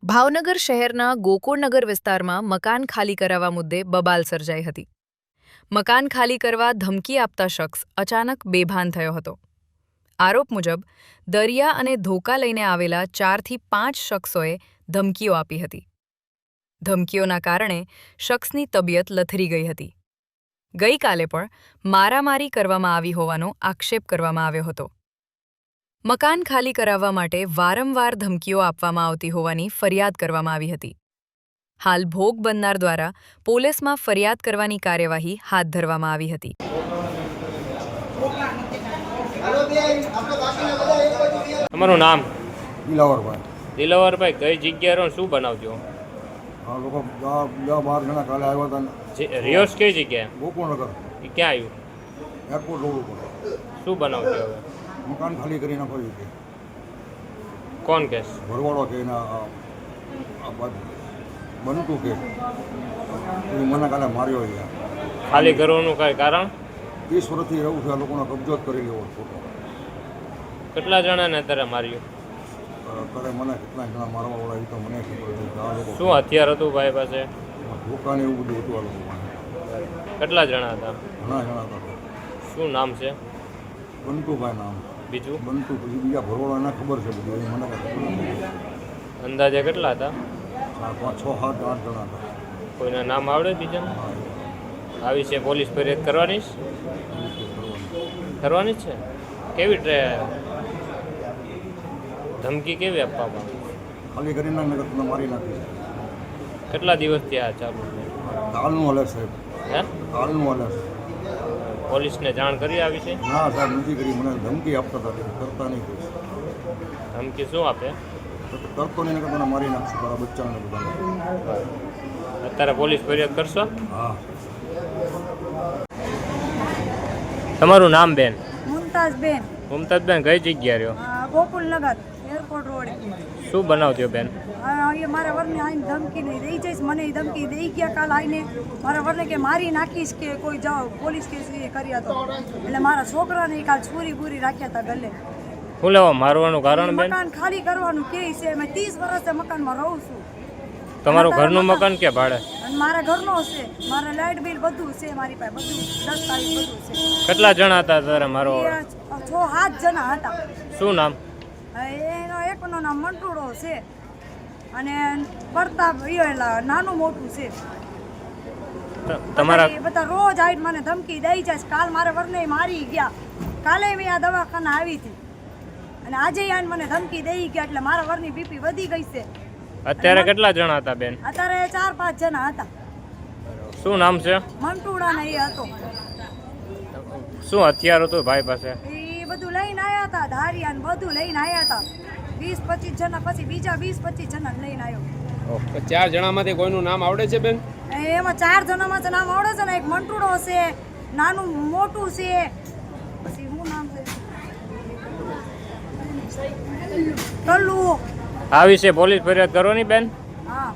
ભાવનગર શહેરના ગોકુળનગર વિસ્તારમાં મકાન ખાલી કરાવવા મુદ્દે બબાલ સર્જાઈ હતી. મકાન ખાલી કરવા ધમકી આપતા શખ્સ અચાનક બેભાન થયો હતો. આરોપ મુજબ દરિયા અને ધોકા લઈને આવેલા 4 થી 5 શખ્સોએ ધમકીઓ આપી હતી. ધમકીઓના કારણે શખ્સની તબિયત લથડી ગઈ હતી. ગઈકાલે પણ મારામારી કરવામાં આવી હોવાનો આક્ષેપ કરવામાં આવ્યો હતો. મકાન ખાલી કરાવવા માટે વારંવાર ધમકીઓ આપવામાં આવતી હોવાની ફરિયાદ કરવામાં આવી હતી. હાલ ભોગ બનનાર દ્વારા પોલીસમાં ફરિયાદ કરવાની કાર્યવાહી હાથ ધરવામાં આવી હતી. તમારું નામ? દિલાવરભાઈ. દિલાવરભાઈ, કઈ જગ્યાએ રહો, શું બનાવજો? આ લોકો 10-12 જણા કાલે આવ્યા હતા. રિયોસ કઈ જગ્યાએ? ગોકુળનગર. એ ક્યાં આવ્યું? એરપોર્ટ રોડ ઉપર. શું બનાવજો હવે? મકાન ખાલી કરી નાખો છે. કોણ કેસ? ભરવાડો કે એના બનતું કે મને કાલે માર્યો છે. ખાલી કરવાનું કઈ કારણ? 30 વર્ષથી રહું છે. આ લોકોનો કબજો જ કરી લેવો ફોટો. કેટલા જણાને અત્યારે માર્યું? કરે મને કેટલા જણા મારવા વાળા એ તો મને ખબર નથી. આ લોકો શું હથિયાર હતું ભાઈ પાસે? ધોકાને એવું બધું હતું આ લોકો પાસે. કેટલા જણા હતા? ઘણા જણા હતા. શું નામ છે? બંતુભાઈ નામ. બીજું? બંતુ. પછી બીજા ભરવાડો એને ખબર છે બધું. એ મને કાંઈ ખબર નથી. અંદાજે કેટલા હતા? 5, 6, 7, 8 જણા હતા. કોઈના નામ આવડે બીજાને? હા, આ વિશે પોલીસ ફરિયાદ કરવાની છે? કરવાની જ છે. કેવી ધમકી કેવી આપવામાં આવી? ખાલી કરી નાખ નગર તમને મારી નાખી. કેટલા દિવસથી આ ચાલુ છે? કાલનું હાલે સાહેબ. હે? કાલનું હાલે છે. પોલીસને જાણ કરી આવી છે? ના સાહેબ નથી કરી. મને ધમકી આપતા હતા. કરતા નહીં કોઈ. ધમકી શું આપે? કરતો નહીં કે મને મારી નાખશું તારા બચ્ચાને બધાને. અત્યારે પોલીસ ફરિયાદ કરશો? હા. તમારું નામ બેન? મુમતાઝબેન. મુમતાઝબેન, કઈ જગ્યા રહ્યો? Gokulnagar airport road. શું બનાવજો બેન? અહીંયા મારા વરને આવીને ધમકી નહીં દઈ જઈશ. મને એ ધમકી દઈ ગયા કાલ આવીને. મારા વરને કે મારી નાખીશ કે કોઈ જાઓ પોલીસ કેસ એ કર્યા તો. એટલે મારા છોકરાને કાલ છોરી બુરી રાખ્યા હતા ગલે. શું લેવા મારવાનું કારણ બેન? મકાન ખાલી કરવાનું કે છે. મેં 30 વર્ષથી મકાનમાં રહું છું. તમારું ઘરનું મકાન કે ભાડે? અને મારા ઘરનો છે. મારા લાઇટ બિલ બધું છે મારી પાસે. બધું દસ્તાવેજ બધું છે. કેટલા જણા હતા તારે મારો? 6-7 જણા હતા. શું નામ? એનો એકનો નામ મંટુડો છે અને પ્રતાપ નાનું મોટું છે. તમારા એ બધા રોજ આવીને મને ધમકી દઈ જાય. કાલ મારા વરને મારી ગયા. કાલે મેં આ દવાખાના આવી હતી અને આજે આવીને મને ધમકી દઈ ગયા. એટલે મારા વરની બીપી વધી ગઈ છે. અત્યારે કેટલા જણા હતા બેન? અત્યારે 4-5 જણા હતા. શું નામ છે? મંટુડાને એ હતો. શું હથિયાર હતું ભાઈ પાસે? એ બધું લઈને આવ્યા હતા. ધારિયા ને બધું લઈને આવ્યા હતા. 20-25 જણા પછી બીજા 20-25 જણા લઈને આવ્યો. 4 જણામાંથી કોઈનું નામ આવડે છે બેન? એમાં 4 જણામાં નામ આવડે છે ને. એક મંટુડો છે, નાનું મોટું છે, પછી શું નામ છે, ટલ્લુ. આ વિશે પોલીસ ફરિયાદ કરવાની બેન? હા.